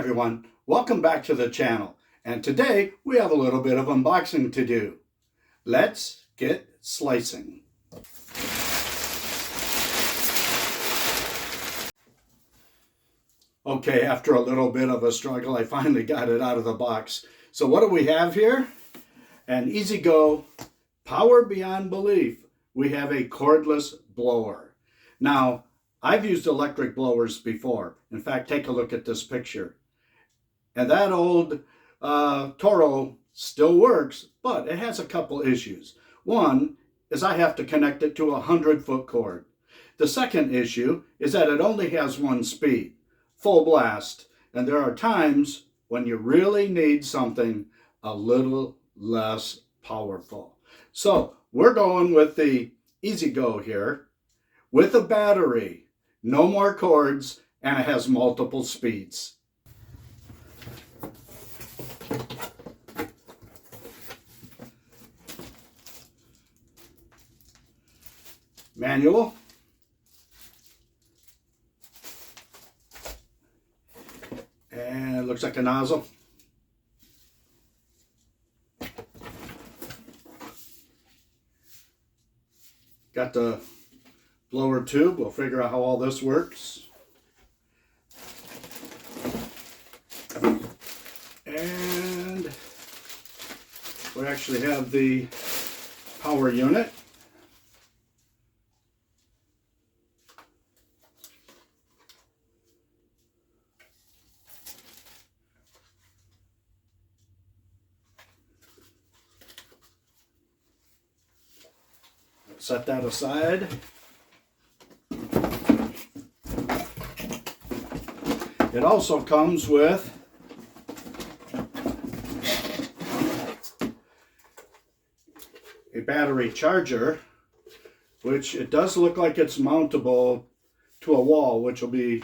everyone, welcome back to the channel, and today we have a little bit of unboxing to do. Let's get slicing. Okay, after a little bit of a struggle, I finally got it out of the box. So what do we have here? An EasyGo Power Beyond Belief. We have a cordless blower. Now, I've used electric blowers before. In fact, take a look at this picture. And that old Toro still works, but it has a couple issues. One is I have to connect it to a 100-foot cord. The second issue is that it only has one speed, full blast. And there are times when you really need something a little less powerful. So we're going with the EasyGo here with a battery. No more cords, and it has multiple speeds. Manual. And it looks like a nozzle. Got the blower tube. We'll figure out how all this works. And we actually have the power unit. Set that aside. It also comes with a battery charger, which it does look like it's mountable to a wall, which will be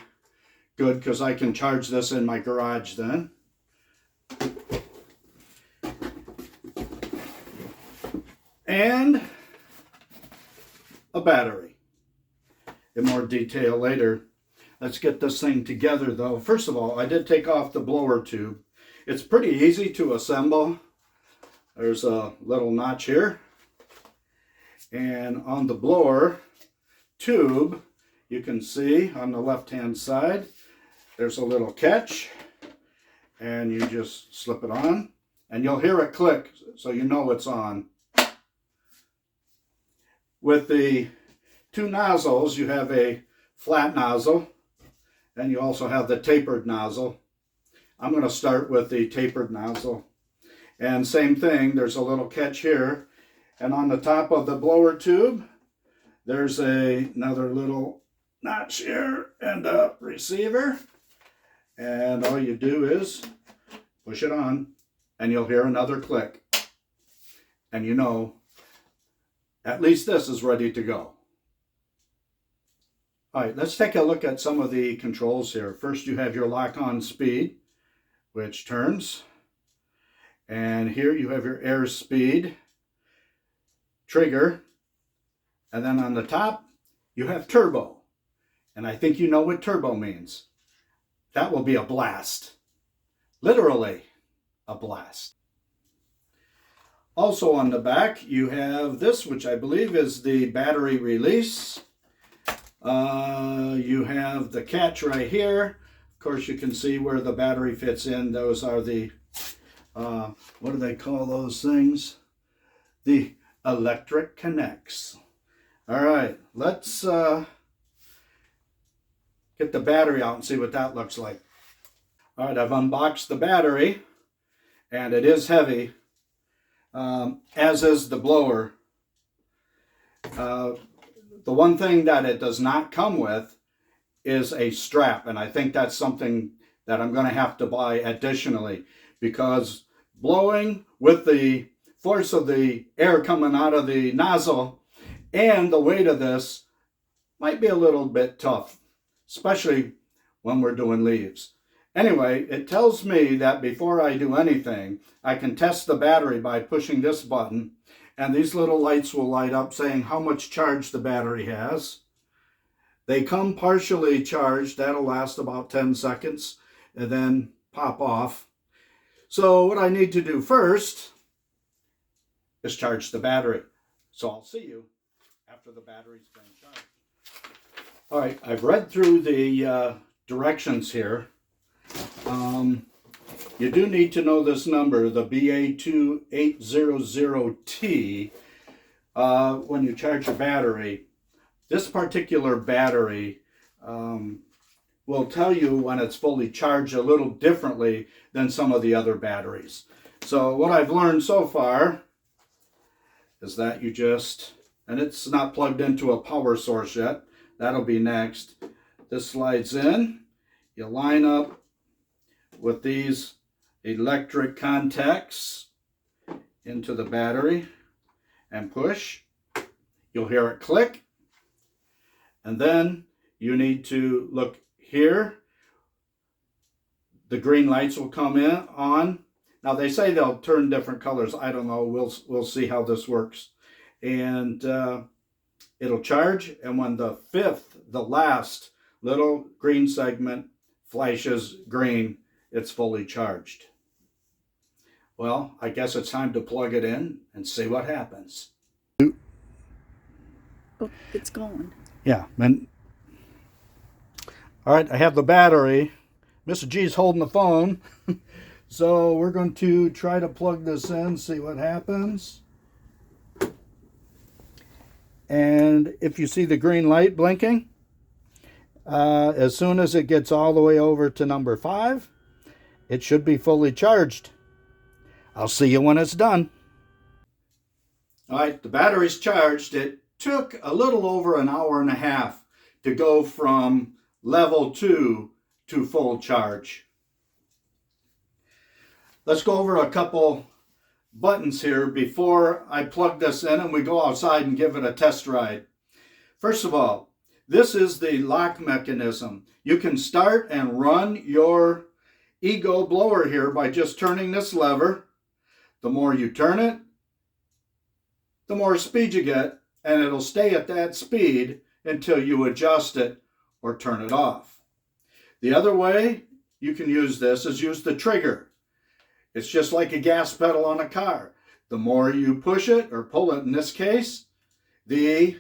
good because I can charge this in my garage then. And a battery. In more detail later. Let's get this thing together though. First of all, I did take off the blower tube. It's pretty easy to assemble. There's a little notch here. And on the blower tube, you can see on the left-hand side, there's a little catch. And you just slip it on. And you'll hear it click, so you know it's on. With the two nozzles, you have a flat nozzle, and you also have the tapered nozzle. I'm going to start with the tapered nozzle. And same thing, there's a little catch here. And on the top of the blower tube, there's another little notch here and a receiver. And all you do is push it on, and you'll hear another click. And you know, at least this is ready to go. All right, let's take a look at some of the controls here. First, you have your lock-on speed, which turns. And here you have your airspeed trigger. And then on the top, you have turbo. And I think you know what turbo means. That will be a blast. Literally, a blast. Also on the back, you have this, which I believe is the battery release. You have the catch right here. Of course, you can see where the battery fits in. Those are the, what do they call those things? The electric connects. All right, let's get the battery out and see what that looks like. All right, I've unboxed the battery, and it is heavy. As is the blower. The one thing that it does not come with is a strap, and I think that's something that I'm going to have to buy additionally, because blowing with the force of the air coming out of the nozzle and the weight of this might be a little bit tough, especially when we're doing leaves. Anyway, it tells me that before I do anything, I can test the battery by pushing this button, and these little lights will light up saying how much charge the battery has. They come partially charged. That'll last about 10 seconds. And then pop off. So what I need to do first is charge the battery. So I'll see you after the battery's been charged. All right, I've read through the directions here. You do need to know this number, the BA2800T, when you charge your battery. This particular battery will tell you when it's fully charged a little differently than some of the other batteries. So what I've learned so far is that you just, and it's not plugged into a power source yet, that'll be next. This slides in, you line up with these electric contacts into the battery and push. You'll hear it click, and then you need to look here. The green lights will come on. Now they say they'll turn different colors. I don't know. We'll see how this works. And it'll charge, and when the last little green segment flashes green, it's fully charged. Well, I guess it's time to plug it in and see what happens. Oh, it's going. Yeah. All right, I have the battery. Mr. G's holding the phone. So we're going to try to plug this in, see what happens. And if you see the green light blinking, as soon as it gets all the way over to number 5, it should be fully charged. I'll see you when it's done. All right, the battery's charged. It took a little over an hour and a half to go from level 2 to full charge. Let's go over a couple buttons here before I plug this in and we go outside and give it a test ride. First of all, this is the lock mechanism. You can start and run your Ego blower here by just turning this lever. The more you turn it, the more speed you get, and it'll stay at that speed until you adjust it or turn it off. The other way you can use this is use the trigger. It's just like a gas pedal on a car. The more you push it, or pull it in this case, the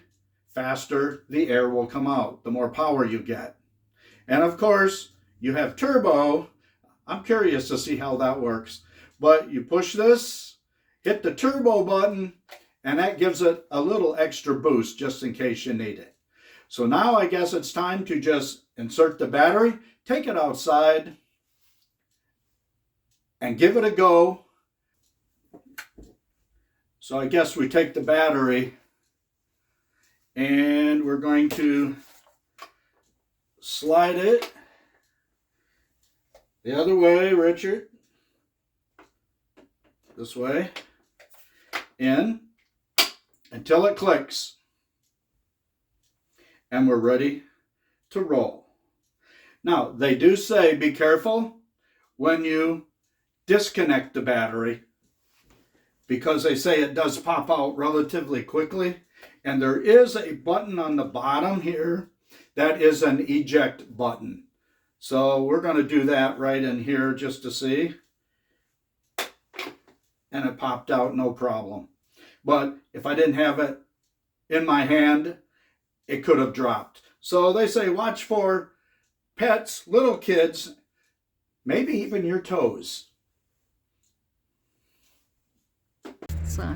faster the air will come out, the more power you get. And of course, you have turbo. I'm curious to see how that works. But you push this, hit the turbo button, and that gives it a little extra boost just in case you need it. So now I guess it's time to just insert the battery, take it outside, and give it a go. So I guess we take the battery and we're going to slide it the other way, Richard. This way. In until it clicks. And we're ready to roll. Now, they do say be careful when you disconnect the battery, because they say it does pop out relatively quickly. And there is a button on the bottom here that is an eject button. So we're going to do that right in here just to see. And it popped out no problem. But if I didn't have it in my hand, it could have dropped. So they say watch for pets, little kids, maybe even your toes. So.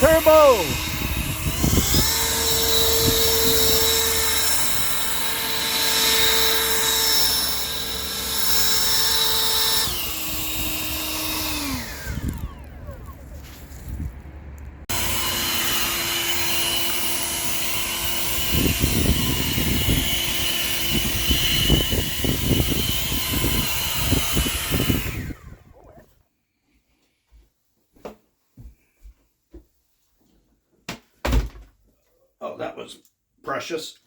Turbo! that was precious.